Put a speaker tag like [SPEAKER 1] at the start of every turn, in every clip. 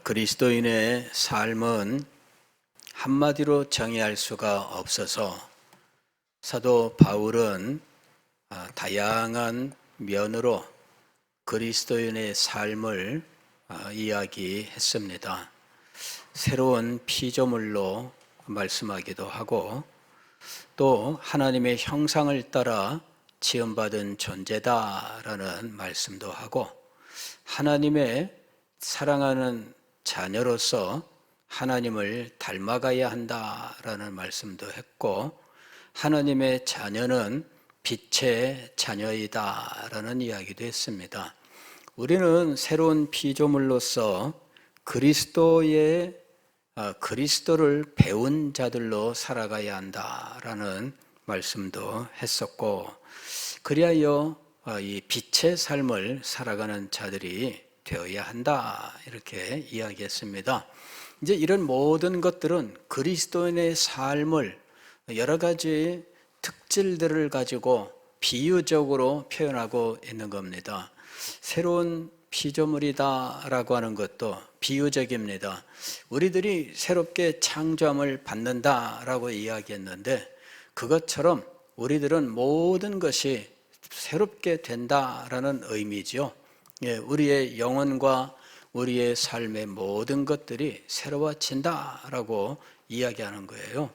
[SPEAKER 1] 그리스도인의 삶은 한마디로 정의할 수가 없어서 사도 바울은 다양한 면으로 그리스도인의 삶을 이야기했습니다. 새로운 피조물로 말씀하기도 하고 또 하나님의 형상을 따라 지음받은 존재다라는 말씀도 하고 하나님의 사랑하는 자녀로서 하나님을 닮아가야 한다라는 말씀도 했고 하나님의 자녀는 빛의 자녀이다라는 이야기도 했습니다. 우리는 새로운 피조물로서 그리스도를 배운 자들로 살아가야 한다라는 말씀도 했었고 그리하여 이 빛의 삶을 살아가는 자들이 되어야 한다 이렇게 이야기했습니다. 이제 이런 모든 것들은 그리스도인의 삶을 여러 가지 특질들을 가지고 비유적으로 표현하고 있는 겁니다. 새로운 피조물이다라고 하는 것도 비유적입니다. 우리들이 새롭게 창조함을 받는다라고 이야기했는데 그것처럼 우리들은 모든 것이 새롭게 된다라는 의미죠. 우리의 영혼과 우리의 삶의 모든 것들이 새로워진다라고 이야기하는 거예요.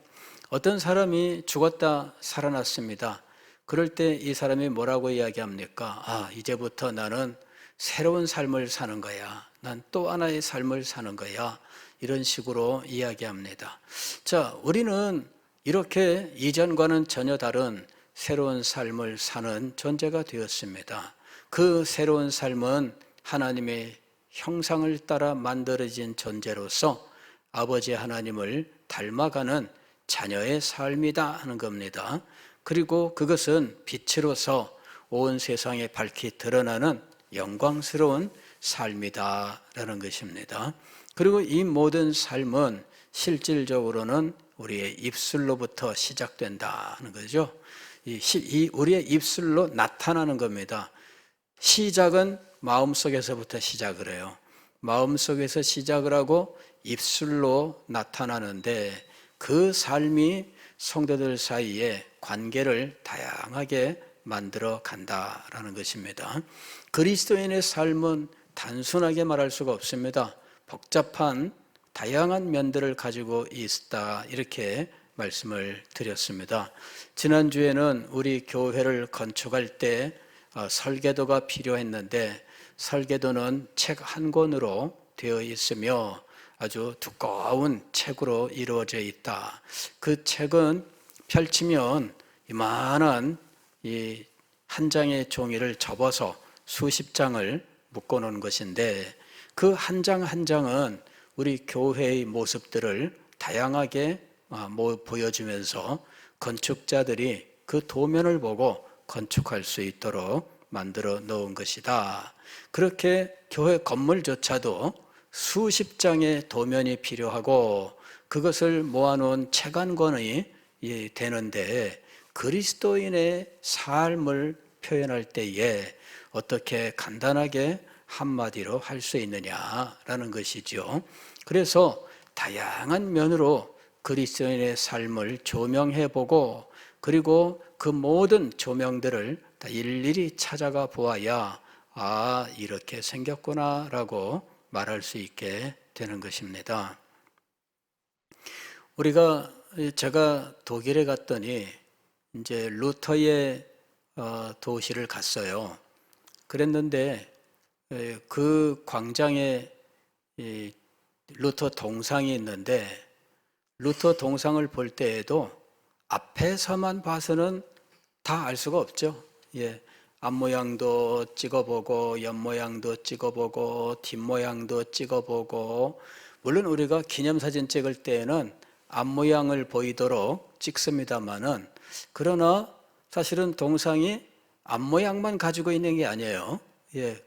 [SPEAKER 1] 어떤 사람이 죽었다 살아났습니다. 그럴 때 이 사람이 뭐라고 이야기합니까? 이제부터 나는 새로운 삶을 사는 거야. 난 또 하나의 삶을 사는 거야. 이런 식으로 이야기합니다. 자, 우리는 이렇게 이전과는 전혀 다른 새로운 삶을 사는 존재가 되었습니다. 그 새로운 삶은 하나님의 형상을 따라 만들어진 존재로서 아버지 하나님을 닮아가는 자녀의 삶이다 하는 겁니다. 그리고 그것은 빛으로서 온 세상에 밝히 드러나는 영광스러운 삶이다라는 것입니다. 그리고 이 모든 삶은 실질적으로는 우리의 입술로부터 시작된다는 거죠. 우리의 입술로 나타나는 겁니다. 시작은 마음속에서부터 시작을 해요. 마음속에서 시작을 하고 입술로 나타나는데 그 삶이 성도들 사이에 관계를 다양하게 만들어 간다라는 것입니다. 그리스도인의 삶은 단순하게 말할 수가 없습니다. 복잡한 다양한 면들을 가지고 있다 이렇게 말씀을 드렸습니다. 지난주에는 우리 교회를 건축할 때 설계도가 필요했는데 설계도는 책 한 권으로 되어 있으며 아주 두꺼운 책으로 이루어져 있다. 그 책은 펼치면 이만한 이 한 장의 종이를 접어서 수십 장을 묶어 놓은 것인데 그 한 장 한 장은 우리 교회의 모습들을 다양하게 보여주면서 건축자들이 그 도면을 보고 건축할 수 있도록 만들어 놓은 것이다. 그렇게 교회 건물조차도 수십 장의 도면이 필요하고 그것을 모아놓은 책 한 권이 되는데 그리스도인의 삶을 표현할 때에 어떻게 간단하게 한마디로 할 수 있느냐라는 것이죠. 그래서 다양한 면으로 그리스도인의 삶을 조명해보고 그리고 그 모든 조명들을 다 일일이 찾아가 보아야 이렇게 생겼구나 라고 말할 수 있게 되는 것입니다. 제가 독일에 갔더니 이제 루터의 도시를 갔어요. 그랬는데 그 광장에 루터 동상이 있는데 루터 동상을 볼 때에도 앞에서만 봐서는 다 알 수가 없죠. 앞모양도 찍어보고 옆모양도 찍어보고 뒷모양도 찍어보고 물론 우리가 기념사진 찍을 때에는 앞모양을 보이도록 찍습니다만은 그러나 사실은 동상이 앞모양만 가지고 있는 게 아니에요.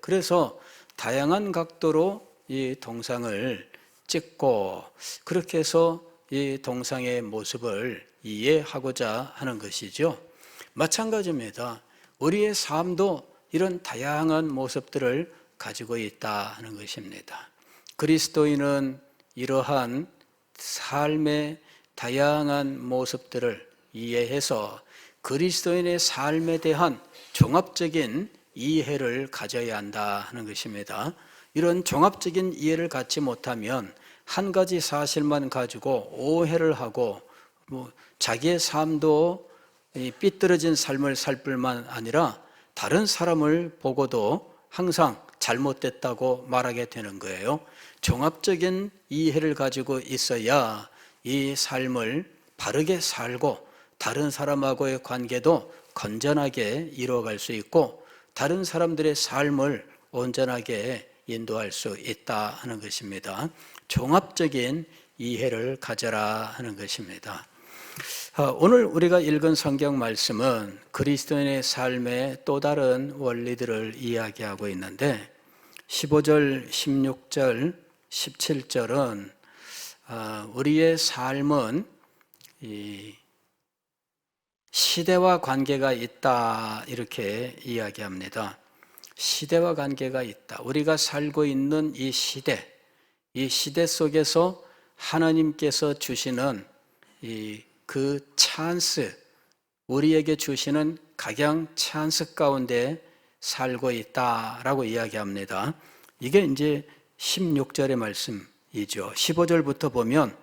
[SPEAKER 1] 그래서 다양한 각도로 이 동상을 찍고 그렇게 해서 이 동상의 모습을 이해하고자 하는 것이죠. 마찬가지입니다. 우리의 삶도 이런 다양한 모습들을 가지고 있다는 것입니다. 그리스도인은 이러한 삶의 다양한 모습들을 이해해서 그리스도인의 삶에 대한 종합적인 이해를 가져야 한다 하는 것입니다. 이런 종합적인 이해를 갖지 못하면 한 가지 사실만 가지고 오해를 하고 자기의 삶도 삐뚤어진 삶을 살 뿐만 아니라 다른 사람을 보고도 항상 잘못됐다고 말하게 되는 거예요. 종합적인 이해를 가지고 있어야 이 삶을 바르게 살고 다른 사람하고의 관계도 건전하게 이루어갈 수 있고 다른 사람들의 삶을 온전하게 인도할 수 있다 하는 것입니다. 종합적인 이해를 가져라 하는 것입니다. 오늘 우리가 읽은 성경 말씀은 그리스도인의 삶의 또 다른 원리들을 이야기하고 있는데 15절, 16절, 17절은 우리의 삶은 시대와 관계가 있다 이렇게 이야기합니다. 시대와 관계가 있다. 우리가 살고 있는 이 시대 속에서 하나님께서 주시는 그 찬스, 우리에게 주시는 각양 찬스 가운데 살고 있다라고 이야기합니다. 이게 이제 16절의 말씀이죠. 15절부터 보면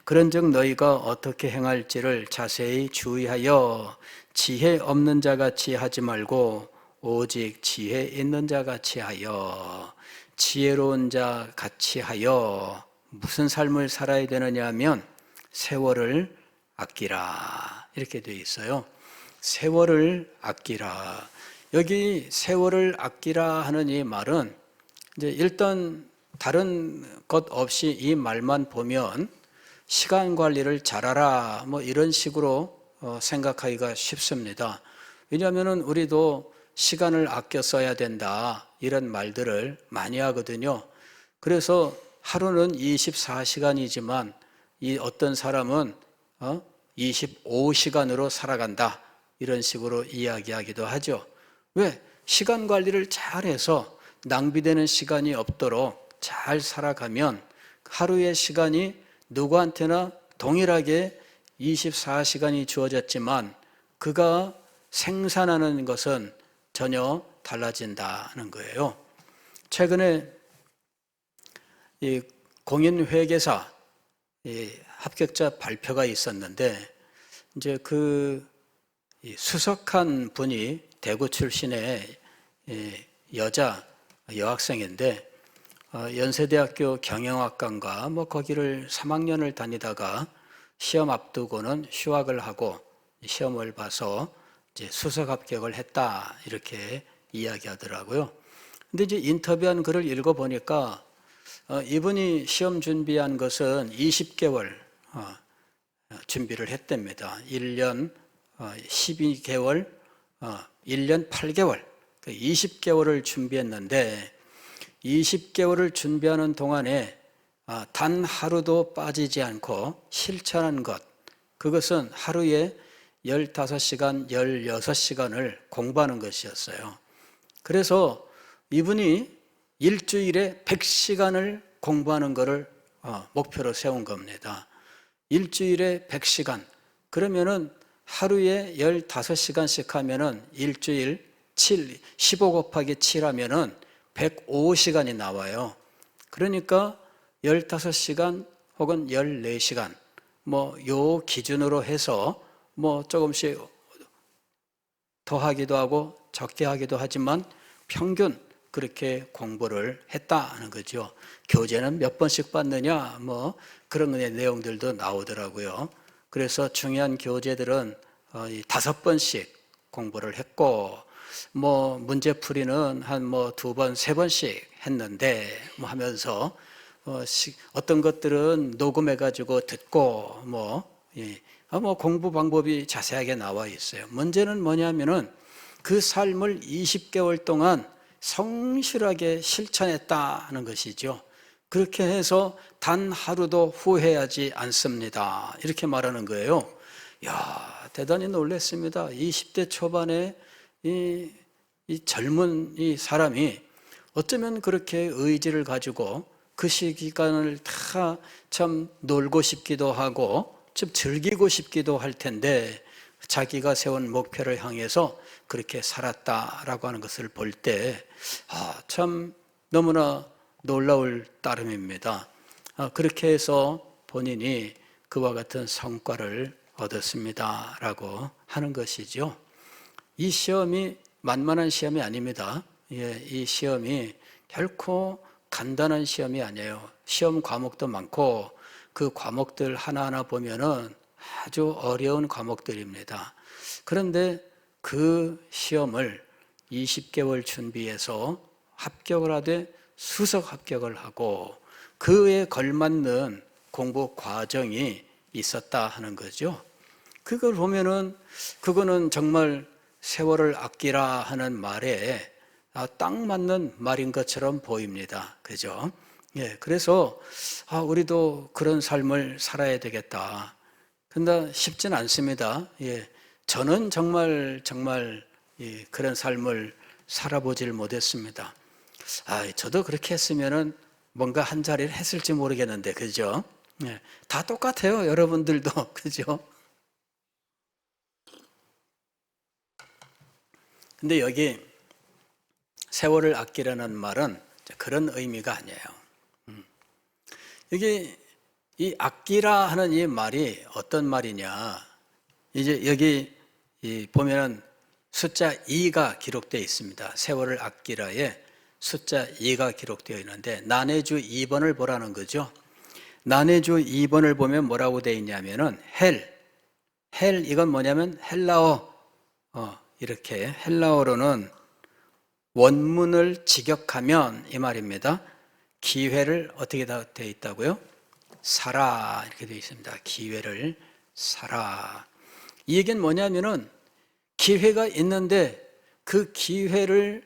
[SPEAKER 1] 그런즉 너희가 어떻게 행할지를 자세히 주의하여 지혜 없는 자 같이 하지 말고 오직 지혜 있는 자 같이 하여 지혜로운 자 같이 하여 무슨 삶을 살아야 되느냐 하면 세월을 아끼라 이렇게 되어 있어요. 세월을 아끼라. 여기 세월을 아끼라 하는 이 말은 이제 일단 다른 것 없이 이 말만 보면 시간 관리를 잘하라 뭐 이런 식으로 생각하기가 쉽습니다. 왜냐하면 우리도 시간을 아껴 써야 된다 이런 말들을 많이 하거든요. 그래서 하루는 24시간이지만 이 어떤 사람은 25시간으로 살아간다 이런 식으로 이야기하기도 하죠. 왜? 시간 관리를 잘해서 낭비되는 시간이 없도록 잘 살아가면 하루의 시간이 누구한테나 동일하게 24시간이 주어졌지만 그가 생산하는 것은 전혀 달라진다는 거예요. 최근에 이 공인회계사 합격자 발표가 있었는데 이제 그 수석한 분이 대구 출신의 여자 여학생인데 연세대학교 경영학과인가 뭐 거기를 3학년을 다니다가 시험 앞두고는 휴학을 하고 시험을 봐서 이제 수석 합격을 했다 이렇게 이야기하더라고요. 근데 이제 인터뷰한 글을 읽어보니까 이분이 시험 준비한 것은 20개월 준비를 했답니다. 1년 12개월, 1년 8개월, 20개월을 준비했는데 20개월을 준비하는 동안에 단 하루도 빠지지 않고 실천한 것, 그것은 하루에 15시간, 16시간을 공부하는 것이었어요. 그래서 이분이 일주일에 100시간을 공부하는 것을 목표로 세운 겁니다. 일주일에 100시간. 그러면은 하루에 15시간씩 하면은 일주일 15 곱하기 7 하면은 105시간이 나와요. 그러니까 15시간 혹은 14시간 뭐 요 기준으로 해서 뭐 조금씩 더하기도 하고 적게 하기도 하지만 평균 그렇게 공부를 했다는 거죠. 교재는 몇 번씩 받느냐 뭐 그런 내용들도 나오더라고요. 그래서 중요한 교재들은 5번씩 공부를 했고 뭐 문제풀이는 한 뭐 2번, 3번씩 했는데 뭐 하면서 어떤 것들은 녹음해 가지고 듣고 뭐 공부 방법이 자세하게 나와 있어요. 문제는 뭐냐면은 그 삶을 20개월 동안 성실하게 실천했다는 것이죠. 그렇게 해서 단 하루도 후회하지 않습니다. 이렇게 말하는 거예요. 야, 대단히 놀랐습니다. 20대 초반에 이 젊은 이 사람이 어쩌면 그렇게 의지를 가지고 그 시간을 다 참 놀고 싶기도 하고 좀 즐기고 싶기도 할 텐데 자기가 세운 목표를 향해서 그렇게 살았다라고 하는 것을 볼 때 참 너무나 놀라울 따름입니다. 그렇게 해서 본인이 그와 같은 성과를 얻었습니다라고 하는 것이죠. 이 시험이 만만한 시험이 아닙니다. 이 시험이 결코 간단한 시험이 아니에요. 시험 과목도 많고 그 과목들 하나하나 보면은 아주 어려운 과목들입니다. 그런데 그 시험을 20개월 준비해서 합격을 하되 수석 합격을 하고 그에 걸맞는 공부 과정이 있었다 하는 거죠. 그걸 보면은 그거는 정말 세월을 아끼라 하는 말에 딱 맞는 말인 것처럼 보입니다. 그죠? 그래서 우리도 그런 삶을 살아야 되겠다. 근데 쉽진 않습니다. 저는 정말 그런 삶을 살아보질 못했습니다. 저도 그렇게 했으면은 뭔가 한 자리를 했을지 모르겠는데, 그죠? 다 똑같아요, 여러분들도. 그죠? 근데 여기 세월을 아끼라는 말은 그런 의미가 아니에요. 여기 이 아끼라 하는 이 말이 어떤 말이냐? 이제 여기 보면은 숫자 2가 기록되어 있습니다. 세월을 아끼라에 숫자 2가 기록되어 있는데 난해주 2번을 보라는 거죠. 난해주 2번을 보면 뭐라고 되어 있냐면은 헬 이건 뭐냐면 헬라어 이렇게 헬라어로는 원문을 직역하면 이 말입니다. 기회를 어떻게 되어 있다고요? 사라 이렇게 되어 있습니다. 기회를 사라. 이 얘기는 뭐냐면은 기회가 있는데 그 기회를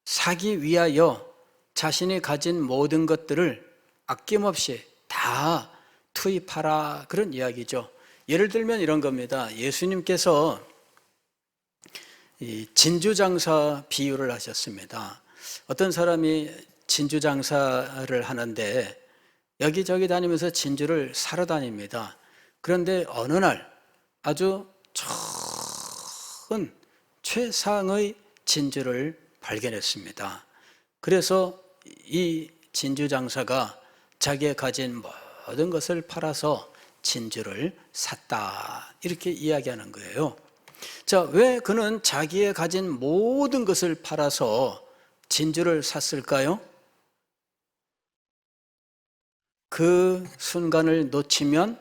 [SPEAKER 1] 사기 위하여 자신이 가진 모든 것들을 아낌없이 다 투입하라 그런 이야기죠. 예를 들면 이런 겁니다. 예수님께서 이 진주장사 비유를 하셨습니다. 어떤 사람이 진주장사를 하는데 여기저기 다니면서 진주를 사러 다닙니다. 그런데 어느 날 아주 좋은 최상의 진주를 발견했습니다. 그래서 이 진주장사가 자기가 가진 모든 것을 팔아서 진주를 샀다 이렇게 이야기하는 거예요. 자, 왜 그는 자기의 가진 모든 것을 팔아서 진주를 샀을까요? 그 순간을 놓치면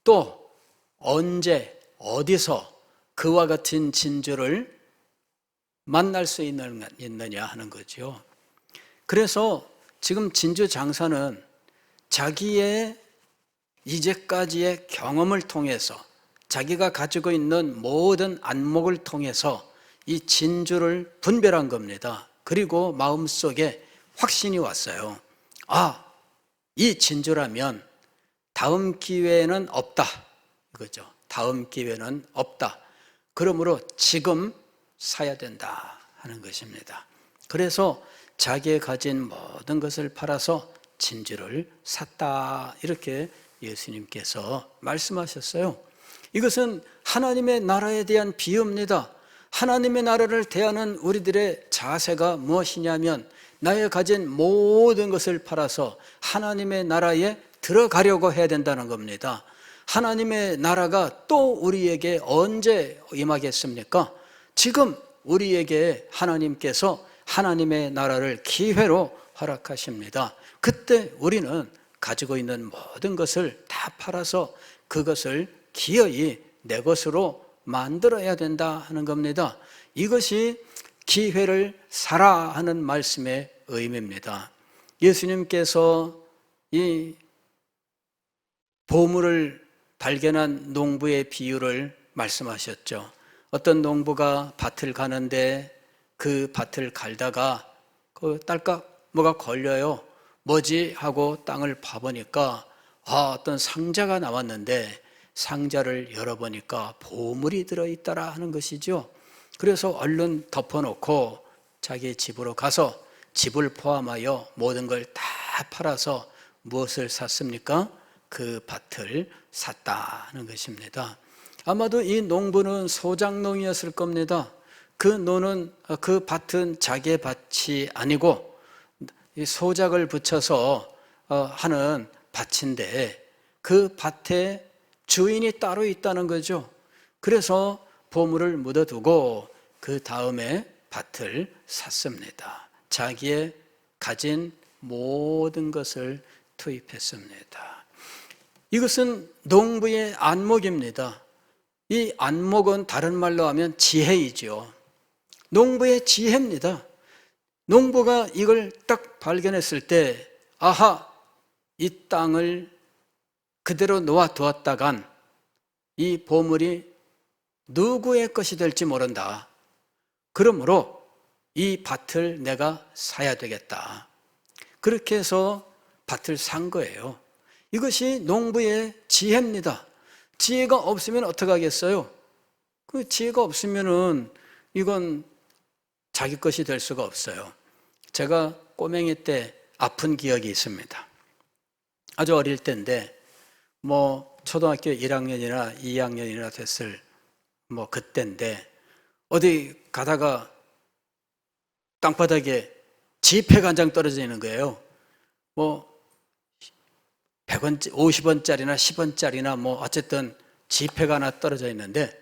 [SPEAKER 1] 또 언제 어디서 그와 같은 진주를 만날 수 있느냐 하는 거죠. 그래서 지금 진주 장사는 자기의 이제까지의 경험을 통해서 자기가 가지고 있는 모든 안목을 통해서 이 진주를 분별한 겁니다. 그리고 마음속에 확신이 왔어요. 이 진주라면 다음 기회는 없다. 이거죠. 다음 기회는 없다. 그러므로 지금 사야 된다 하는 것입니다. 그래서 자기의 가진 모든 것을 팔아서 진주를 샀다. 이렇게 예수님께서 말씀하셨어요. 이것은 하나님의 나라에 대한 비유입니다. 하나님의 나라를 대하는 우리들의 자세가 무엇이냐면 나의 가진 모든 것을 팔아서 하나님의 나라에 들어가려고 해야 된다는 겁니다. 하나님의 나라가 또 우리에게 언제 임하겠습니까? 지금 우리에게 하나님께서 하나님의 나라를 기회로 허락하십니다. 그때 우리는 가지고 있는 모든 것을 다 팔아서 그것을 기어이 내 것으로 만들어야 된다 하는 겁니다. 이것이 기회를 사라 하는 말씀의 의미입니다. 예수님께서 이 보물을 발견한 농부의 비유를 말씀하셨죠. 어떤 농부가 밭을 가는데 그 밭을 갈다가 그 딸깍 뭐가 걸려요. 뭐지? 하고 땅을 파보니까 어떤 상자가 나왔는데 상자를 열어보니까 보물이 들어있더라 하는 것이죠. 그래서 얼른 덮어놓고 자기 집으로 가서 집을 포함하여 모든 걸 다 다 팔아서 무엇을 샀습니까? 그 밭을 샀다는 것입니다. 아마도 이 농부는 소작농이었을 겁니다. 그 밭은 자기의 밭이 아니고 소작을 붙여서 하는 밭인데 그 밭에 주인이 따로 있다는 거죠. 그래서 보물을 묻어두고 그 다음에 밭을 샀습니다. 자기의 가진 모든 것을 투입했습니다. 이것은 농부의 안목입니다. 이 안목은 다른 말로 하면 지혜이죠. 농부의 지혜입니다. 농부가 이걸 딱 발견했을 때, 아하, 이 땅을 그대로 놓아두었다간 이 보물이 누구의 것이 될지 모른다. 그러므로 이 밭을 내가 사야 되겠다. 그렇게 해서 밭을 산 거예요. 이것이 농부의 지혜입니다. 지혜가 없으면 어떻게 하겠어요? 그 지혜가 없으면은 이건 자기 것이 될 수가 없어요. 제가 꼬맹이 때 아픈 기억이 있습니다. 아주 어릴 때인데 초등학교 1학년이나 2학년이나 됐을 그때인데 어디 가다가 땅바닥에 지폐가 한 장 떨어져 있는 거예요. 100원, 50원짜리나 10원짜리나 어쨌든 지폐가 하나 떨어져 있는데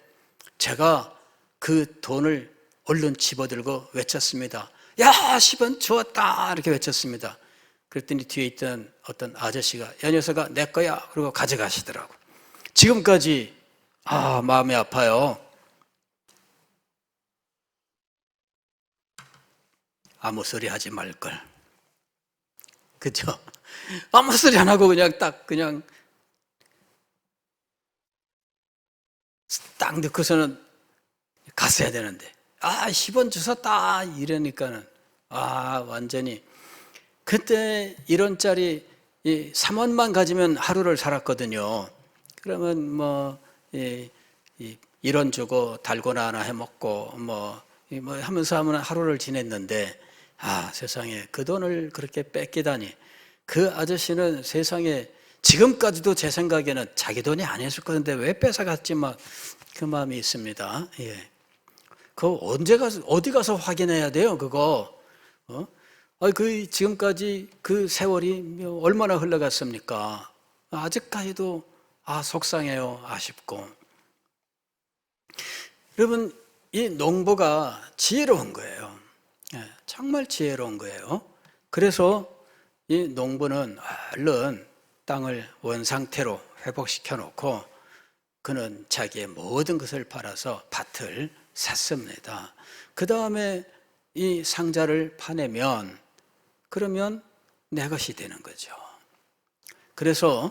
[SPEAKER 1] 제가 그 돈을 얼른 집어들고 외쳤습니다. 야, 10원 주었다! 이렇게 외쳤습니다. 그랬더니 뒤에 있던 어떤 아저씨가 야, 녀석아, 내 거야! 그러고 가져가시더라고. 지금까지 마음이 아파요. 아무 소리 하지 말걸. 그죠? 아무 소리 안 하고 그냥 딱 넣고서는 갔어야 되는데 10원 주웠다 이러니까는 완전히 그때 1원짜리 3원만 가지면 하루를 살았거든요. 그러면 1원 주고 달고나 하나 해먹고 하면서 하루를 지냈는데 세상에 그 돈을 그렇게 뺏기다니. 그 아저씨는 세상에 지금까지도 제 생각에는 자기 돈이 아니었을 건데 왜 뺏어갔지 그 마음이 있습니다. 예. 그거 어디 가서 확인해야 돼요, 그거? 지금까지 그 세월이 얼마나 흘러갔습니까? 아직까지도 속상해요, 아쉽고. 여러분, 이 농부가 지혜로운 거예요. 정말 지혜로운 거예요. 그래서 이 농부는 얼른 땅을 원상태로 회복시켜 놓고 그는 자기의 모든 것을 팔아서 밭을 샀습니다. 그 다음에 이 상자를 파내면 그러면 내 것이 되는 거죠. 그래서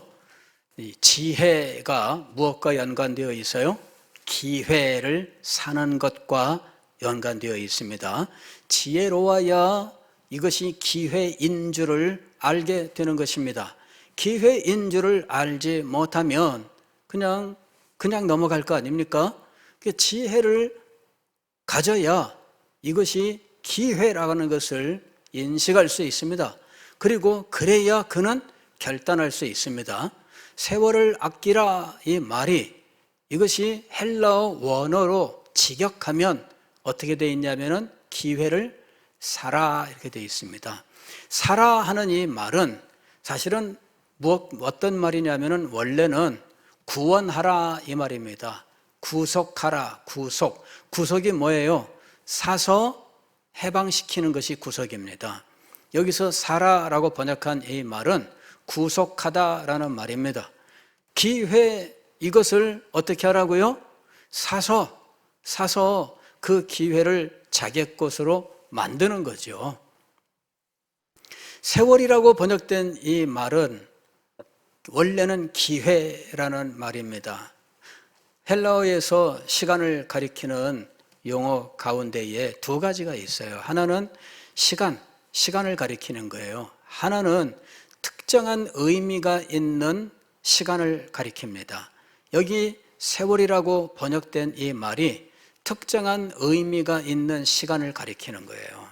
[SPEAKER 1] 이 지혜가 무엇과 연관되어 있어요? 기회를 사는 것과 연관되어 있습니다. 지혜로워야 이것이 기회인 줄을 알게 되는 것입니다. 기회인 줄을 알지 못하면 그냥 넘어갈 거 아닙니까? 지혜를 가져야 이것이 기회라는 것을 인식할 수 있습니다. 그리고 그래야 그는 결단할 수 있습니다. 세월을 아끼라 이 말이 이것이 헬라어 원어로 직역하면 어떻게 되어 있냐면은 기회를 사라 이렇게 되어 있습니다. 사라 하는 이 말은 사실은 어떤 말이냐면은 원래는 구원하라 이 말입니다. 구속하라, 구속이 뭐예요? 사서 해방시키는 것이 구속입니다. 여기서 사라라고 번역한 이 말은 구속하다라는 말입니다. 기회 이것을 어떻게 하라고요? 사서 그 기회를 자기 것으로 만드는 거죠. 세월이라고 번역된 이 말은 원래는 기회라는 말입니다. 헬라어에서 시간을 가리키는 용어 가운데에 두 가지가 있어요. 하나는 시간을 가리키는 거예요. 하나는 특정한 의미가 있는 시간을 가리킵니다. 여기 세월이라고 번역된 이 말이 특정한 의미가 있는 시간을 가리키는 거예요.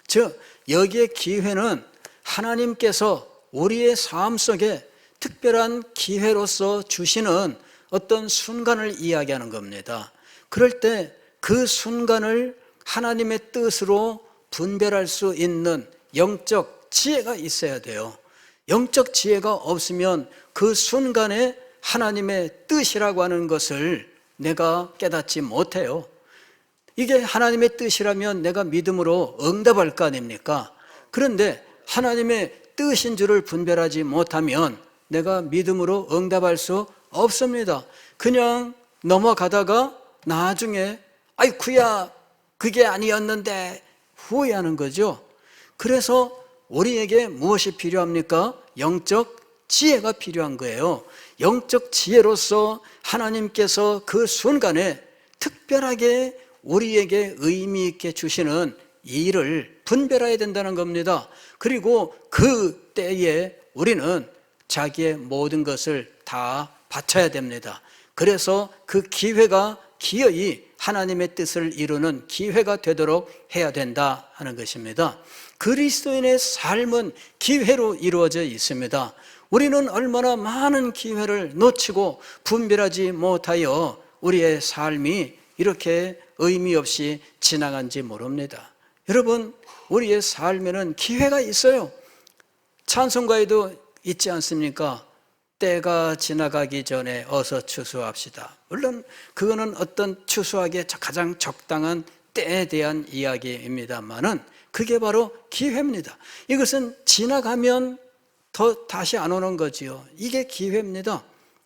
[SPEAKER 1] 즉 여기에 기회는 하나님께서 우리의 삶 속에 특별한 기회로서 주시는 어떤 순간을 이야기하는 겁니다. 그럴 때 그 순간을 하나님의 뜻으로 분별할 수 있는 영적 지혜가 있어야 돼요. 영적 지혜가 없으면 그 순간에 하나님의 뜻이라고 하는 것을 내가 깨닫지 못해요. 이게 하나님의 뜻이라면 내가 믿음으로 응답할 거 아닙니까? 그런데 하나님의 뜻인 줄을 분별하지 못하면 내가 믿음으로 응답할 수 없습니다. 그냥 넘어가다가 나중에 아이쿠야 그게 아니었는데 후회하는 거죠. 그래서 우리에게 무엇이 필요합니까? 영적 지혜가 필요한 거예요. 영적 지혜로서 하나님께서 그 순간에 특별하게 우리에게 의미 있게 주시는 일을 분별해야 된다는 겁니다. 그리고 그 때에 우리는 자기의 모든 것을 다 바쳐야 됩니다. 그래서 그 기회가 기어이 하나님의 뜻을 이루는 기회가 되도록 해야 된다 하는 것입니다. 그리스도인의 삶은 기회로 이루어져 있습니다. 우리는 얼마나 많은 기회를 놓치고 분별하지 못하여 우리의 삶이 이렇게 의미 없이 지나간지 모릅니다. 여러분, 우리의 삶에는 기회가 있어요. 찬송가에도 있지 않습니까? 때가 지나가기 전에 어서 추수합시다. 물론 그거는 어떤 추수하기에 가장 적당한 때에 대한 이야기입니다만은 그게 바로 기회입니다. 이것은 지나가면 더 다시 안 오는 거지요. 이게 기회입니다.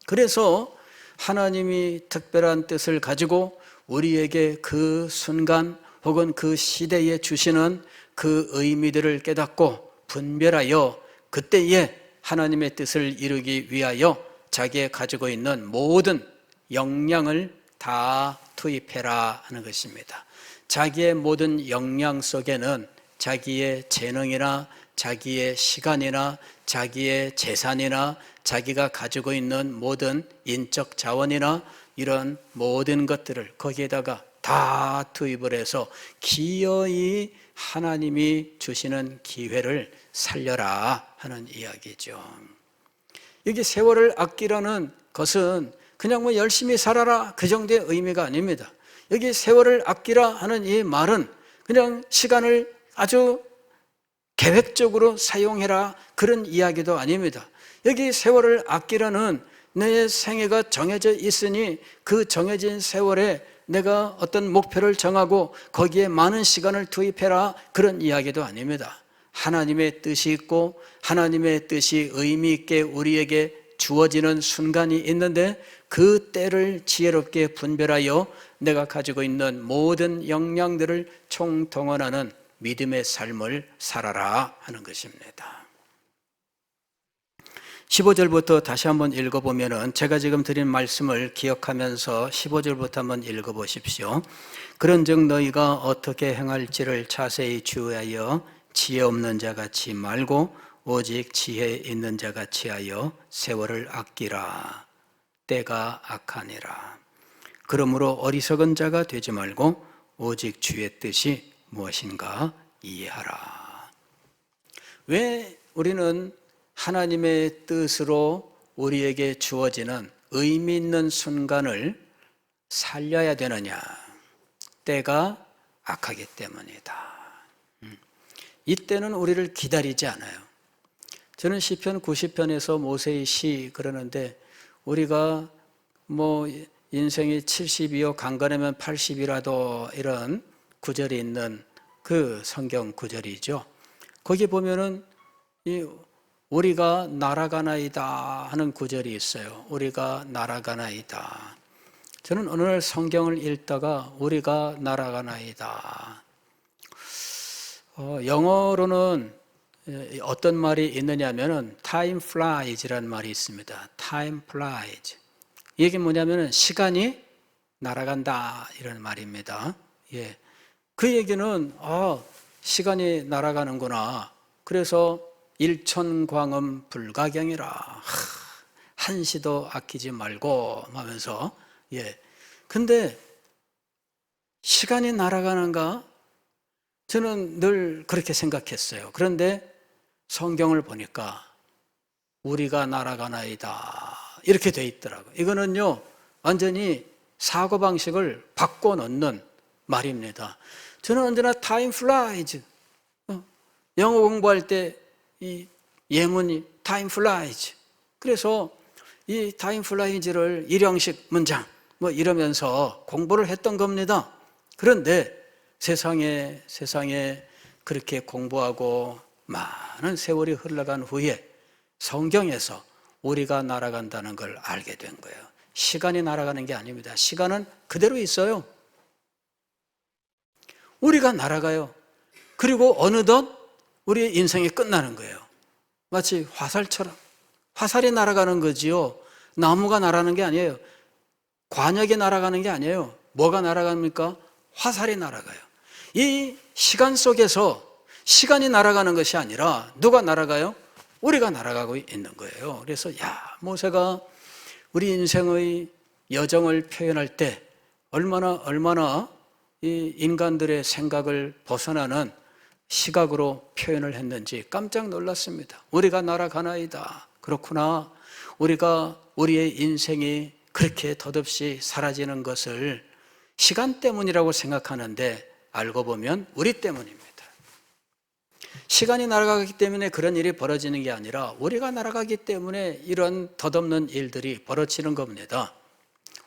[SPEAKER 1] 그래서 하나님이 특별한 뜻을 가지고 우리에게 그 순간 혹은 그 시대에 주시는 그 의미들을 깨닫고 분별하여 그때에 하나님의 뜻을 이루기 위하여 자기의 가지고 있는 모든 역량을 다 투입해라 하는 것입니다. 자기의 모든 역량 속에는 자기의 재능이나 자기의 시간이나 자기의 재산이나 자기가 가지고 있는 모든 인적 자원이나 이런 모든 것들을 거기에다가 다 투입을 해서 기어이 하나님이 주시는 기회를 살려라 하는 이야기죠. 여기 세월을 아끼라는 것은 그냥 뭐 열심히 살아라 그 정도의 의미가 아닙니다. 여기 세월을 아끼라 하는 이 말은 그냥 시간을 아주 계획적으로 사용해라 그런 이야기도 아닙니다. 여기 세월을 아끼라는 내 생애가 정해져 있으니 그 정해진 세월에 내가 어떤 목표를 정하고 거기에 많은 시간을 투입해라 그런 이야기도 아닙니다. 하나님의 뜻이 있고 하나님의 뜻이 의미 있게 우리에게 주어지는 순간이 있는데 그 때를 지혜롭게 분별하여 내가 가지고 있는 모든 역량들을 총동원하는 믿음의 삶을 살아라 하는 것입니다. 15절부터 다시 한번 읽어보면 제가 지금 드린 말씀을 기억하면서 15절부터 한번 읽어보십시오. 그런즉 너희가 어떻게 행할지를 자세히 주의하여 지혜 없는 자같이 말고 오직 지혜 있는 자같이 하여 세월을 아끼라. 때가 악하니라. 그러므로 어리석은 자가 되지 말고 오직 주의 뜻이 무엇인가 이해하라. 왜 우리는 하나님의 뜻으로 우리에게 주어지는 의미 있는 순간을 살려야 되느냐? 때가 악하기 때문이다. 이때는 우리를 기다리지 않아요. 저는 시편 90편에서 모세의 시 그러는데 우리가 뭐 인생이 70이요 강건하면 80이라도 이런 구절이 있는 그 성경 구절이죠. 거기 보면은 우리가 날아가나이다 하는 구절이 있어요. 우리가 날아가나이다. 저는 어느 날 성경을 읽다가 우리가 날아가나이다. 영어로는 어떤 말이 있느냐면은 time flies라는 말이 있습니다. time flies. 이게 뭐냐면은 시간이 날아간다 이런 말입니다. 예. 그 얘기는 시간이 날아가는구나. 그래서 일천광음 불가경이라 한시도 아끼지 말고 하면서 예. 근데 시간이 날아가는가? 저는 늘 그렇게 생각했어요. 그런데 성경을 보니까 우리가 날아가나이다. 이렇게 돼 있더라고요. 이거는요, 완전히 사고방식을 바꿔놓는 말입니다. 저는 언제나 time flies. 영어 공부할 때 이 예문이 time flies. 그래서 이 time flies를 일형식 문장 뭐 이러면서 공부를 했던 겁니다. 그런데 세상에 그렇게 공부하고 많은 세월이 흘러간 후에 성경에서 우리가 날아간다는 걸 알게 된 거예요. 시간이 날아가는 게 아닙니다. 시간은 그대로 있어요. 우리가 날아가요. 그리고 어느덧 우리의 인생이 끝나는 거예요. 마치 화살처럼. 화살이 날아가는 거지요. 나무가 날아가는 게 아니에요. 관역이 날아가는 게 아니에요. 뭐가 날아갑니까? 화살이 날아가요. 이 시간 속에서 시간이 날아가는 것이 아니라 누가 날아가요? 우리가 날아가고 있는 거예요. 그래서 모세가 우리 인생의 여정을 표현할 때 얼마나 이 인간들의 생각을 벗어나는 시각으로 표현을 했는지 깜짝 놀랐습니다. 우리가 날아가나이다. 그렇구나. 우리가 우리의 인생이 그렇게 덧없이 사라지는 것을 시간 때문이라고 생각하는데 알고 보면 우리 때문입니다. 시간이 날아가기 때문에 그런 일이 벌어지는 게 아니라 우리가 날아가기 때문에 이런 덧없는 일들이 벌어지는 겁니다.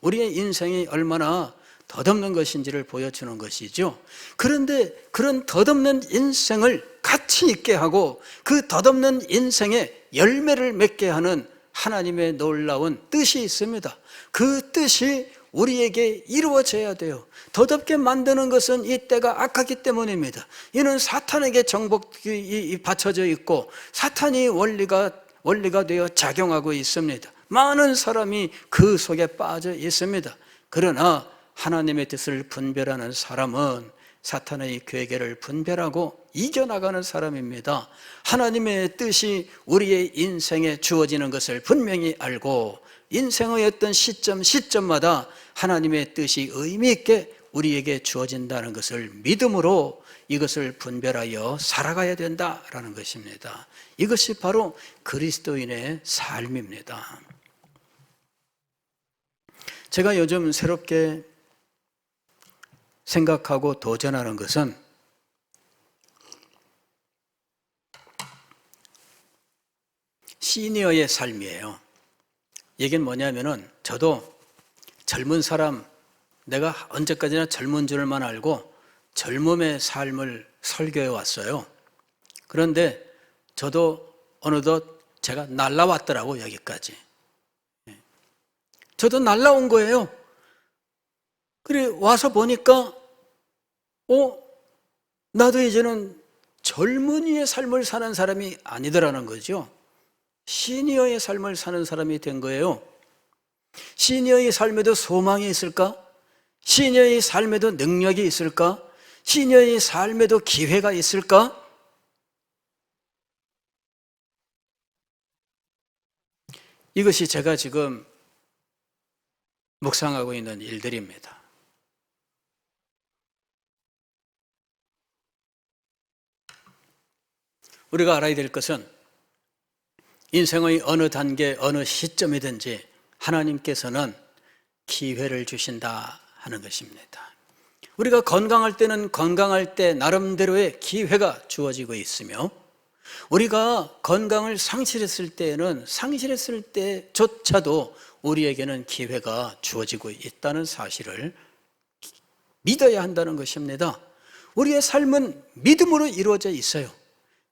[SPEAKER 1] 우리의 인생이 얼마나 덧없는 것인지를 보여주는 것이죠. 그런데 그런 덧없는 인생을 가치 있게 하고 그 덧없는 인생에 열매를 맺게 하는 하나님의 놀라운 뜻이 있습니다. 그 뜻이 우리에게 이루어져야 돼요. 덧없게 만드는 것은 이 때가 악하기 때문입니다. 이는 사탄에게 정복이 받쳐져 있고 사탄이 원리가 되어 작용하고 있습니다. 많은 사람이 그 속에 빠져 있습니다. 그러나 하나님의 뜻을 분별하는 사람은 사탄의 괴계를 분별하고 이겨나가는 사람입니다. 하나님의 뜻이 우리의 인생에 주어지는 것을 분명히 알고 인생의 어떤 시점마다 하나님의 뜻이 의미 있게 우리에게 주어진다는 것을 믿음으로 이것을 분별하여 살아가야 된다라는 것입니다. 이것이 바로 그리스도인의 삶입니다. 제가 요즘 새롭게 생각하고 도전하는 것은 시니어의 삶이에요. 이게 뭐냐면은 저도 젊은 사람, 내가 언제까지나 젊은 줄만 알고 젊음의 삶을 설교해 왔어요. 그런데 저도 어느덧 제가 날라왔더라고, 여기까지. 저도 날라온 거예요. 그래 와서 보니까 나도 이제는 젊은이의 삶을 사는 사람이 아니더라는 거죠. 시니어의 삶을 사는 사람이 된 거예요. 시니어의 삶에도 소망이 있을까? 시니어의 삶에도 능력이 있을까? 시니어의 삶에도 기회가 있을까? 이것이 제가 지금 묵상하고 있는 일들입니다. 우리가 알아야 될 것은 인생의 어느 단계, 어느 시점이든지 하나님께서는 기회를 주신다 하는 것입니다. 우리가 건강할 때는 건강할 때 나름대로의 기회가 주어지고 있으며 우리가 건강을 상실했을 때에는 상실했을 때조차도 우리에게는 기회가 주어지고 있다는 사실을 믿어야 한다는 것입니다. 우리의 삶은 믿음으로 이루어져 있어요.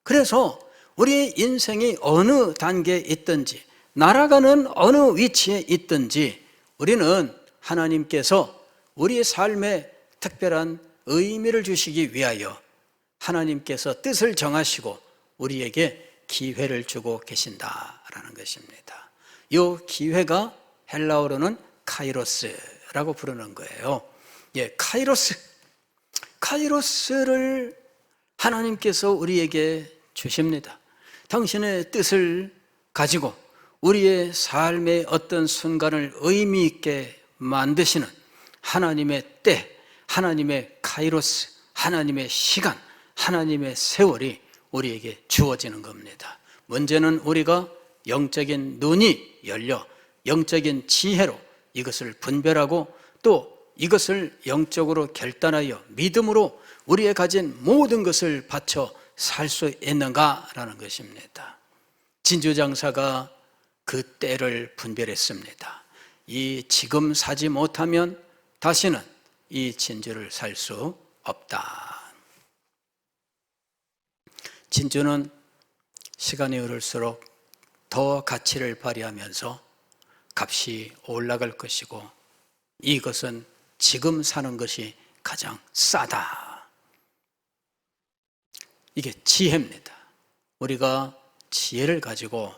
[SPEAKER 1] 그래서 우리의 인생이 어느 단계에 있든지 날아가는 어느 위치에 있든지 우리는 하나님께서 우리의 삶에 특별한 의미를 주시기 위하여 하나님께서 뜻을 정하시고 우리에게 기회를 주고 계신다라는 것입니다. 이 기회가 헬라어로는 카이로스라고 부르는 거예요. 카이로스를 하나님께서 우리에게 주십니다. 당신의 뜻을 가지고 우리의 삶의 어떤 순간을 의미 있게 만드시는 하나님의 때, 하나님의 카이로스, 하나님의 시간, 하나님의 세월이 우리에게 주어지는 겁니다. 문제는 우리가 영적인 눈이 열려 영적인 지혜로 이것을 분별하고 또 이것을 영적으로 결단하여 믿음으로 우리의 가진 모든 것을 바쳐 살 수 있는가라는 것입니다. 진주장사가 그 때를 분별했습니다. 이 지금 사지 못하면 다시는 이 진주를 살 수 없다. 진주는 시간이 흐를수록 더 가치를 발휘하면서 값이 올라갈 것이고 이것은 지금 사는 것이 가장 싸다. 이게 지혜입니다. 우리가 지혜를 가지고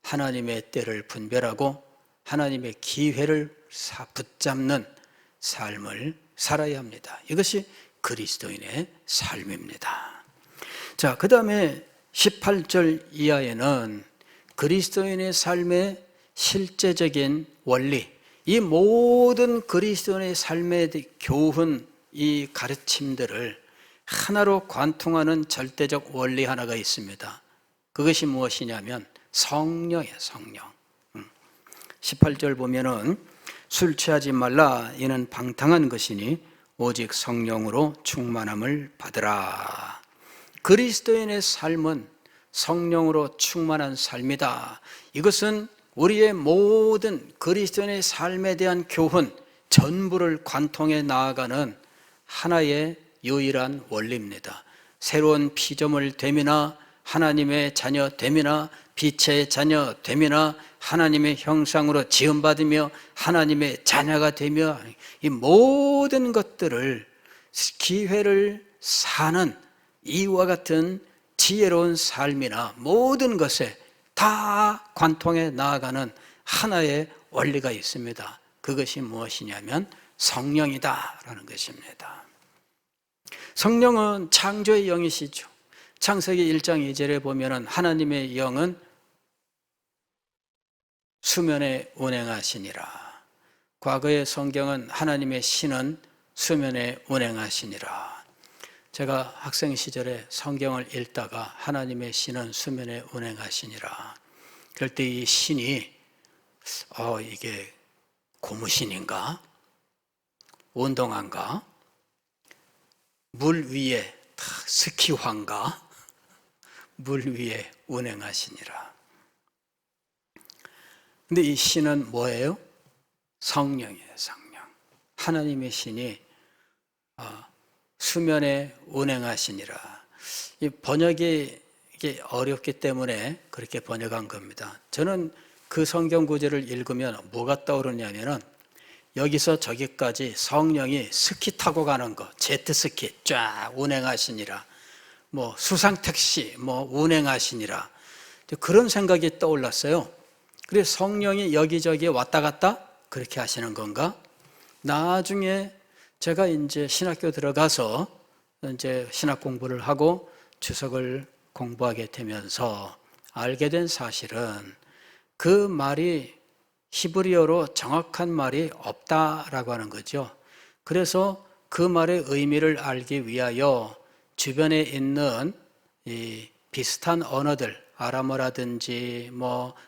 [SPEAKER 1] 하나님의 때를 분별하고 하나님의 기회를 붙잡는 삶을 살아야 합니다. 이것이 그리스도인의 삶입니다. 자, 그 다음에 18절 이하에는 그리스도인의 삶의 실제적인 원리, 이 모든 그리스도인의 삶의 교훈, 이 가르침들을 하나로 관통하는 절대적 원리 하나가 있습니다. 그것이 무엇이냐면 성령이에요. 성령. 18절 보면은 술 취하지 말라 이는 방탕한 것이니 오직 성령으로 충만함을 받으라. 그리스도인의 삶은 성령으로 충만한 삶이다. 이것은 우리의 모든 그리스도인의 삶에 대한 교훈 전부를 관통해 나아가는 하나의 유일한 원리입니다. 새로운 피조물 됨이나 하나님의 자녀 됨이나 빛의 자녀 됨이나 하나님의 형상으로 지음받으며 하나님의 자녀가 되며 이 모든 것들을 기회를 사는 이와 같은 지혜로운 삶이나 모든 것에 다 관통해 나아가는 하나의 원리가 있습니다. 그것이 무엇이냐면 성령이다라는 것입니다. 성령은 창조의 영이시죠. 창세기 1장 2절에 보면은 하나님의 영은 수면에 운행하시니라. 과거의 성경은 하나님의 신은 수면에 운행하시니라. 제가 학생 시절에 성경을 읽다가 하나님의 신은 수면에 운행하시니라. 그럴 때 이 신이 이게 고무신인가? 운동화인가? 물 위에 스키화인가? 물 위에 운행하시니라. 근데 이 신은 뭐예요? 성령이에요. 성령. 하나님의 신이 수면에 운행하시니라. 이 번역이 이게 어렵기 때문에 그렇게 번역한 겁니다. 저는 그 성경 구절을 읽으면 뭐가 떠오르냐면은 여기서 저기까지 성령이 스키 타고 가는 거, 제트스키 쫙 운행하시니라. 뭐 수상택시 운행하시니라. 그런 생각이 떠올랐어요. 그래서 성령이 여기저기 왔다 갔다 그렇게 하시는 건가? 나중에 제가 이제 신학교 들어가서 이제 신학 공부를 하고 주석을 공부하게 되면서 알게 된 사실은 그 말이 히브리어로 정확한 말이 없다라고 하는 거죠. 그래서 그 말의 의미를 알기 위하여 주변에 있는 이 비슷한 언어들, 아람어라든지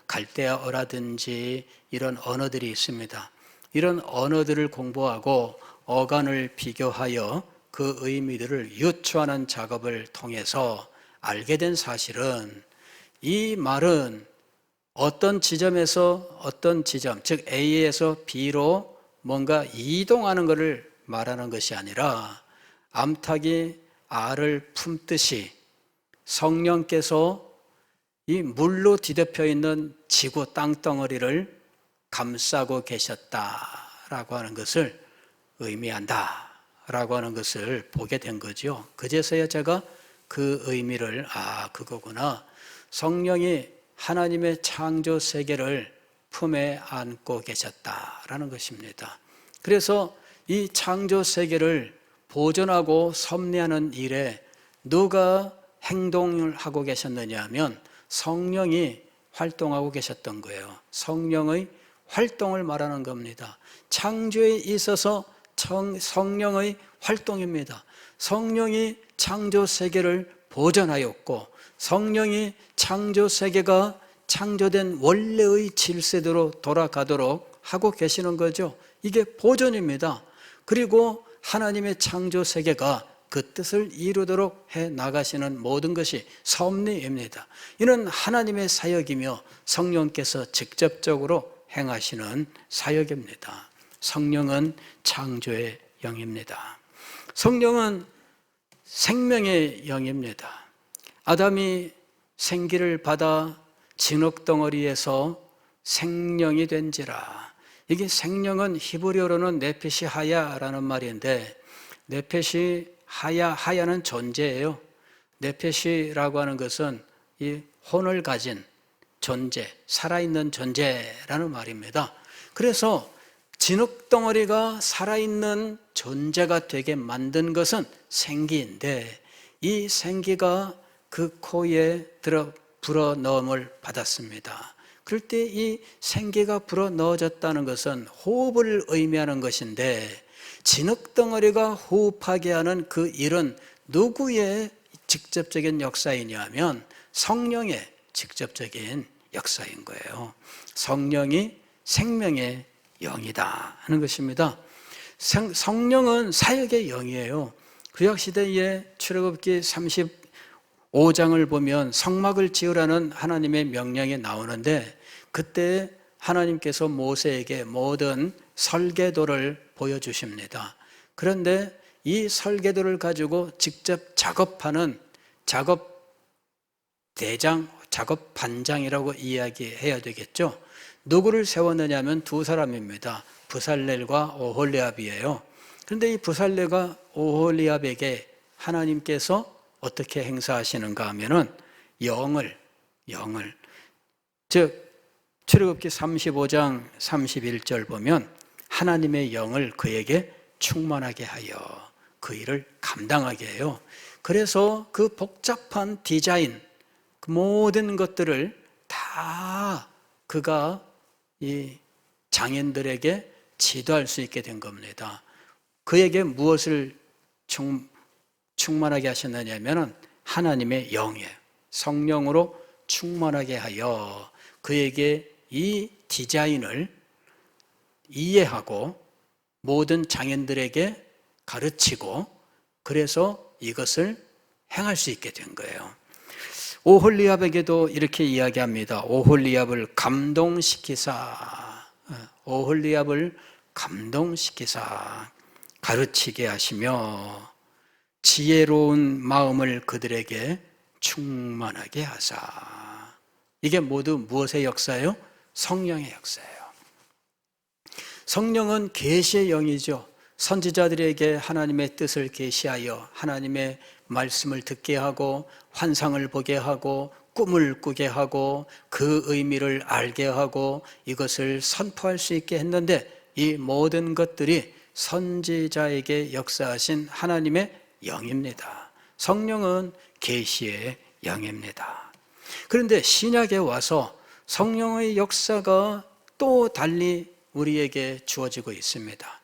[SPEAKER 1] 갈대아어라든지 이런 언어들이 있습니다. 이런 언어들을 공부하고 어간을 비교하여 그 의미들을 유추하는 작업을 통해서 알게 된 사실은 이 말은 어떤 지점에서 어떤 지점, 즉 A에서 B로 뭔가 이동하는 것을 말하는 것이 아니라 암탉이 알을 품듯이 성령께서 이 물로 뒤덮여 있는 지구 땅덩어리를 감싸고 계셨다라고 하는 것을 의미한다라고 하는 것을 보게 된 거죠. 그제서야 제가 그 의미를 그거구나. 성령이 하나님의 창조 세계를 품에 안고 계셨다라는 것입니다. 그래서 이 창조 세계를 보존하고 섭리하는 일에 누가 행동을 하고 계셨느냐 하면 성령이 활동하고 계셨던 거예요. 성령의 활동을 말하는 겁니다. 창조에 있어서 성령의 활동입니다. 성령이 창조 세계를 보존하였고 성령이 창조 세계가 창조된 원래의 질서대로 돌아가도록 하고 계시는 거죠. 이게 보존입니다. 그리고 하나님의 창조 세계가 그 뜻을 이루도록 해 나가시는 모든 것이 섭리입니다. 이는 하나님의 사역이며 성령께서 직접적으로 행하시는 사역입니다. 성령은 창조의 영입니다. 성령은 생명의 영입니다. 아담이 생기를 받아 진흙덩어리에서 생명이 된지라. 이게 생명은 히브리어로는 네페시 하야라는 말인데, 네페시 하야는 존재예요. 네페시라고 하는 것은 이 혼을 가진 존재, 살아있는 존재라는 말입니다. 그래서 진흙덩어리가 살아있는 존재가 되게 만든 것은 생기인데, 이 생기가 그 코에 불어 넣음을 받았습니다. 그럴 때 이 생기가 불어 넣어졌다는 것은 호흡을 의미하는 것인데, 진흙덩어리가 호흡하게 하는 그 일은 누구의 직접적인 역사이냐면 성령의 직접적인 역사인 거예요. 성령이 생명의 영이다 하는 것입니다. 성령은 사역의 영이에요. 구약시대의 출애굽기 35장을 보면 성막을 지으라는 하나님의 명령이 나오는데, 그때 하나님께서 모세에게 모든 설계도를 보여주십니다. 그런데 이 설계도를 가지고 직접 작업하는 작업대장, 작업반장이라고 이야기해야 되겠죠. 누구를 세웠느냐 하면 두 사람입니다. 부살렐과 오홀리압이에요. 그런데 이 부살렐과 오홀리압에게 하나님께서 어떻게 행사하시는가 하면은 영을 즉 출애굽기 35장 31절 보면 하나님의 영을 그에게 충만하게 하여 그 일을 감당하게 해요. 그래서 그 복잡한 디자인, 그 모든 것들을 다 그가 이 장인들에게 지도할 수 있게 된 겁니다. 그에게 무엇을 충만하게 하셨느냐면 하나님의 영이에요. 성령으로 충만하게 하여 그에게 이 디자인을 이해하고 모든 장인들에게 가르치고, 그래서 이것을 행할 수 있게 된 거예요. 오홀리압에게도 이렇게 이야기합니다. 오홀리압을 감동시키사 가르치게 하시며 지혜로운 마음을 그들에게 충만하게 하사. 이게 모두 무엇의 역사예요? 성령의 역사예요. 성령은 계시의 영이죠. 선지자들에게 하나님의 뜻을 계시하여 하나님의 말씀을 듣게 하고 환상을 보게 하고 꿈을 꾸게 하고 그 의미를 알게 하고 이것을 선포할 수 있게 했는데, 이 모든 것들이 선지자에게 역사하신 하나님의 영입니다. 성령은 계시의 영입니다. 그런데 신약에 와서 성령의 역사가 또 달리 우리에게 주어지고 있습니다.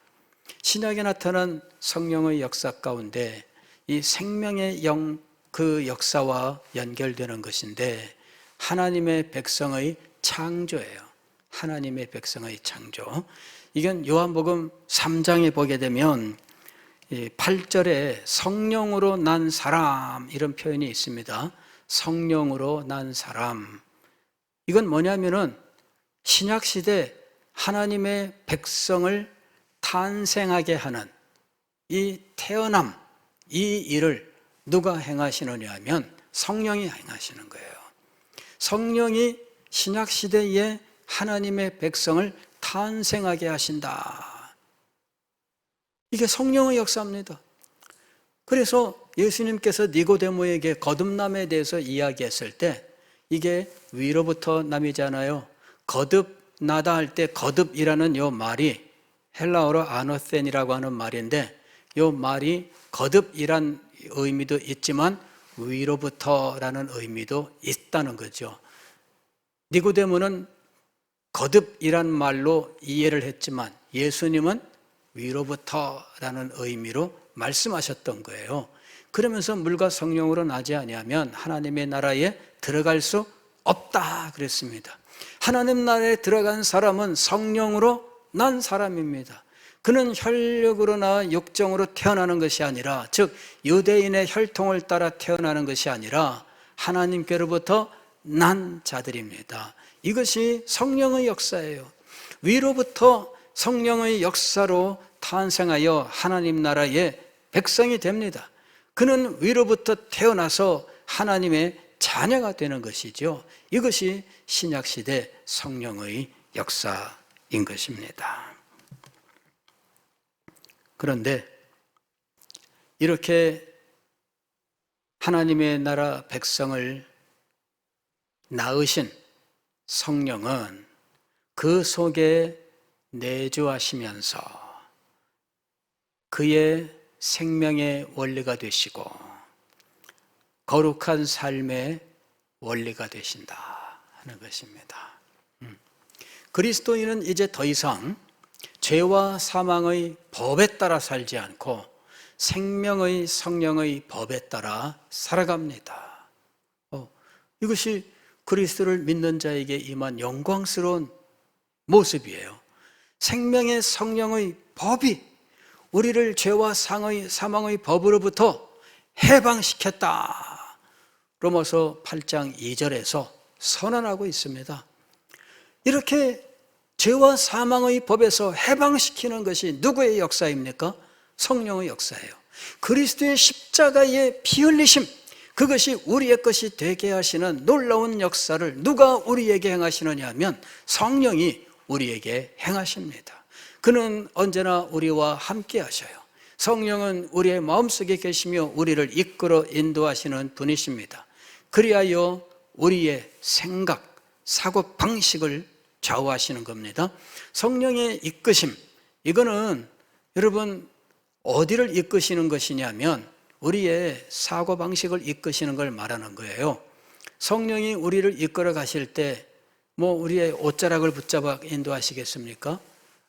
[SPEAKER 1] 신약에 나타난 성령의 역사 가운데 이 생명의 영, 그 역사와 연결되는 것인데 하나님의 백성의 창조예요. 하나님의 백성의 창조. 이건 요한복음 3장에 보게 되면 8절에 성령으로 난 사람, 이런 표현이 있습니다. 성령으로 난 사람. 이건 뭐냐면은 신약시대 하나님의 백성을 탄생하게 하는 이 태어남, 이 일을 누가 행하시느냐 하면 성령이 행하시는 거예요. 성령이 신약시대에 하나님의 백성을 탄생하게 하신다. 이게 성령의 역사입니다. 그래서 예수님께서 니고데모에게 거듭남에 대해서 이야기했을 때 이게 위로부터 남이잖아요. 거듭나다 할 때 거듭이라는 요 말이 헬라어로 아노센이라고 하는 말인데, 요 말이 거듭이란 의미도 있지만 위로부터라는 의미도 있다는 거죠. 니고데모는 거듭이란 말로 이해를 했지만 예수님은 위로부터라는 의미로 말씀하셨던 거예요. 그러면서 물과 성령으로 나지 아니하면 하나님의 나라에 들어갈 수 없다 그랬습니다. 하나님 나라에 들어간 사람은 성령으로 난 사람입니다. 그는 혈육으로나 육정으로 태어나는 것이 아니라, 즉 유대인의 혈통을 따라 태어나는 것이 아니라 하나님께로부터 난 자들입니다. 이것이 성령의 역사예요. 위로부터 성령의 역사로 탄생하여 하나님 나라의 백성이 됩니다. 그는 위로부터 태어나서 하나님의 자녀가 되는 것이죠. 이것이 신약시대 성령의 역사인 것입니다. 그런데 이렇게 하나님의 나라 백성을 낳으신 성령은 그 속에 내주하시면서 그의 생명의 원리가 되시고 거룩한 삶의 원리가 되신다 하는 것입니다. 그리스도인은 이제 더 이상 죄와 사망의 법에 따라 살지 않고 생명의 성령의 법에 따라 살아갑니다. 이것이 그리스도를 믿는 자에게 임한 영광스러운 모습이에요. 생명의 성령의 법이 우리를 죄와 사망의 법으로부터 해방시켰다. 로마서 8장 2절에서 선언하고 있습니다. 이렇게 죄와 사망의 법에서 해방시키는 것이 누구의 역사입니까? 성령의 역사예요. 그리스도의 십자가의 피 흘리심, 그것이 우리의 것이 되게 하시는 놀라운 역사를 누가 우리에게 행하시느냐 하면 성령이 우리에게 행하십니다. 그는 언제나 우리와 함께 하셔요. 성령은 우리의 마음속에 계시며 우리를 이끌어 인도하시는 분이십니다. 그리하여 우리의 생각, 사고 방식을 좌우하시는 겁니다. 성령의 이끄심, 이거는 여러분 어디를 이끄시는 것이냐면 우리의 사고 방식을 이끄시는 걸 말하는 거예요. 성령이 우리를 이끌어 가실 때 뭐 우리의 옷자락을 붙잡아 인도하시겠습니까?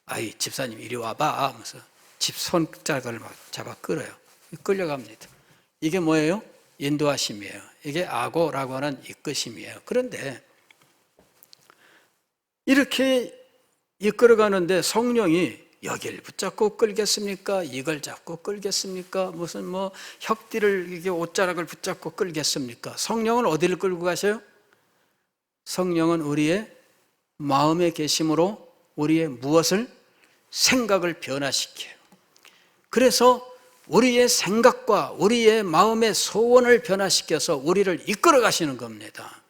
[SPEAKER 1] 아이 집사님 이리 와봐 하면서 집 손자락을 막 잡아 끌어요. 끌려갑니다. 이게 뭐예요? 인도하심이에요. 이게 아고라고 하는 이끄심이에요. 그런데 이렇게 이끌어가는데 성령이 여기를 붙잡고 끌겠습니까? 이걸 잡고 끌겠습니까? 무슨 뭐 혁띠를 이게 옷자락을 붙잡고 끌겠습니까? 성령은 어디를 끌고 가셔요? 성령은 우리의 마음에 계심으로 우리의 무엇을? 생각을 변화시켜요. 그래서 우리의 생각과 우리의 마음의 소원을 변화시켜서 우리를 이끌어 가시는 겁니다.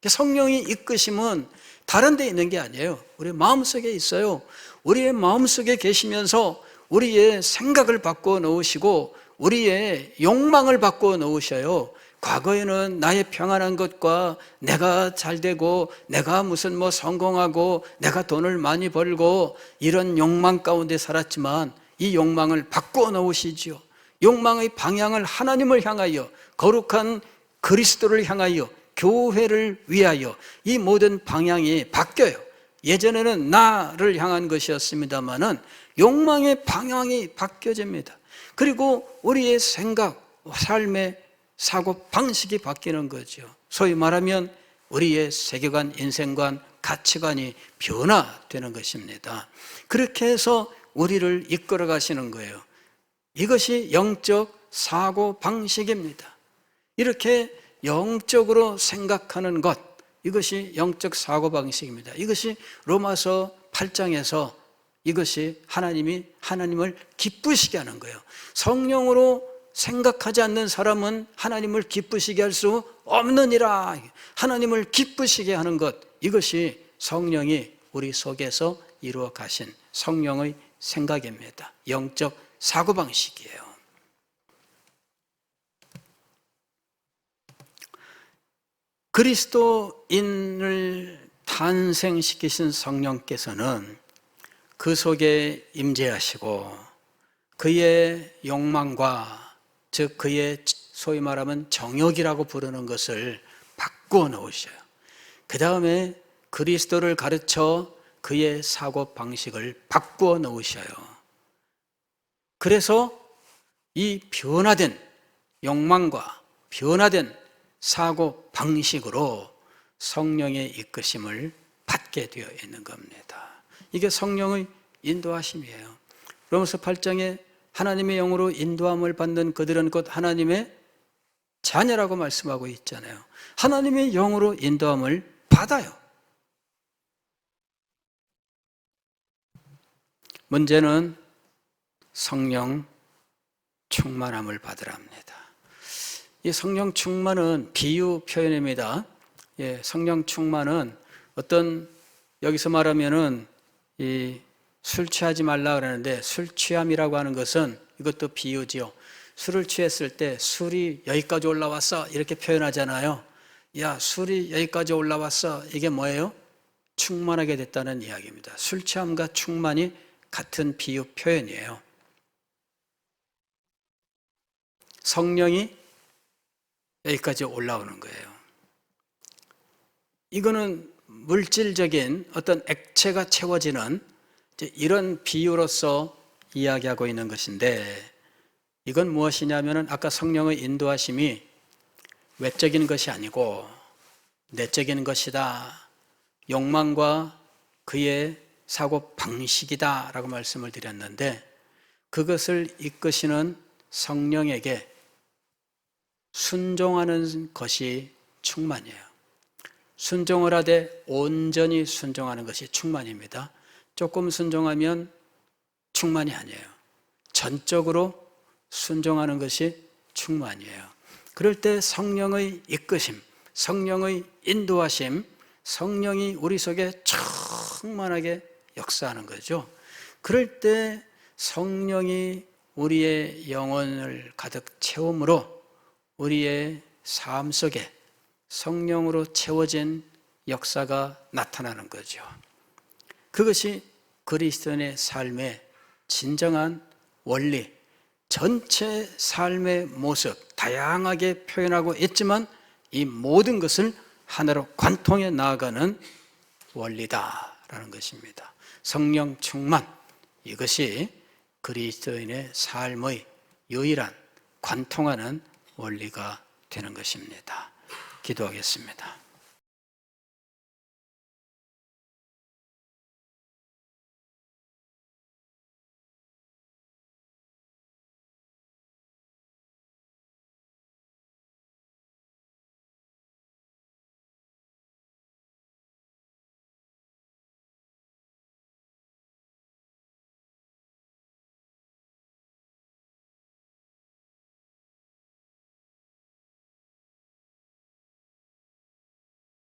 [SPEAKER 1] 성령이 이끄심은 다른 데 있는 게 아니에요. 우리 마음속에 있어요. 우리의 마음속에 계시면서 우리의 생각을 바꿔 놓으시고 우리의 욕망을 바꿔 놓으셔요. 과거에는 나의 평안한 것과 내가 잘 되고 내가 무슨 뭐 성공하고 내가 돈을 많이 벌고 이런 욕망 가운데 살았지만 이 욕망을 바꿔 놓으시지요. 욕망의 방향을 하나님을 향하여 거룩한 그리스도를 향하여 교회를 위하여 이 모든 방향이 바뀌어요. 예전에는 나를 향한 것이었습니다마는 욕망의 방향이 바뀌어집니다. 그리고 우리의 생각, 삶의 사고 방식이 바뀌는 거죠. 소위 말하면 우리의 세계관, 인생관, 가치관이 변화되는 것입니다. 그렇게 해서 우리를 이끌어 가시는 거예요. 이것이 영적 사고 방식입니다. 이렇게 영적으로 생각하는 것, 이것이 영적 사고 방식입니다. 이것이 로마서 8장에서 이것이 하나님을 기쁘시게 하는 거예요. 성령으로 생각하지 않는 사람은 하나님을 기쁘시게 할 수 없느니라. 하나님을 기쁘시게 하는 것, 이것이 성령이 우리 속에서 이루어 가신 성령의 생각입니다. 영적 사고방식이에요. 그리스도인을 탄생시키신 성령께서는 그 속에 임재하시고 그의 욕망과 즉 그의 소위 말하면 정욕이라고 부르는 것을 바꾸어 놓으셔요. 그 다음에 그리스도를 가르쳐 그의 사고 방식을 바꾸어 놓으셔요. 그래서 이 변화된 욕망과 변화된 사고 방식으로 성령의 이끄심을 받게 되어 있는 겁니다. 이게 성령의 인도하심이에요. 로마서 8장에 하나님의 영으로 인도함을 받는 그들은 곧 하나님의 자녀라고 말씀하고 있잖아요. 하나님의 영으로 인도함을 받아요. 문제는 성령 충만함을 받으랍니다. 이 성령 충만은 비유 표현입니다. 예, 성령 충만은 어떤 여기서 말하면은 술 취하지 말라 그러는데 술 취함이라고 하는 것은 이것도 비유지요. 술을 취했을 때 술이 여기까지 올라왔어 이렇게 표현하잖아요. 야, 술이 여기까지 올라왔어. 이게 뭐예요? 충만하게 됐다는 이야기입니다. 술 취함과 충만이 같은 비유 표현이에요. 성령이 여기까지 올라오는 거예요. 이거는 물질적인 어떤 액체가 채워지는 이런 비유로서 이야기하고 있는 것인데, 이건 무엇이냐면은 아까 성령의 인도하심이 외적인 것이 아니고 내적인 것이다. 욕망과 그의 사고 방식이다 라고 말씀을 드렸는데, 그것을 이끄시는 성령에게 순종하는 것이 충만이에요. 순종을 하되 온전히 순종하는 것이 충만입니다. 조금 순종하면 충만이 아니에요. 전적으로 순종하는 것이 충만이에요. 그럴 때 성령의 이끄심, 성령의 인도하심, 성령이 우리 속에 충만하게 역사하는 거죠. 그럴 때 성령이 우리의 영혼을 가득 채움으로 우리의 삶 속에 성령으로 채워진 역사가 나타나는 거죠. 그것이 그리스도인의 삶의 진정한 원리, 전체 삶의 모습, 다양하게 표현하고 있지만 이 모든 것을 하나로 관통해 나아가는 원리다라는 것입니다. 성령 충만, 이것이 그리스도인의 삶의 유일한 관통하는 원리가 되는 것입니다. 기도하겠습니다.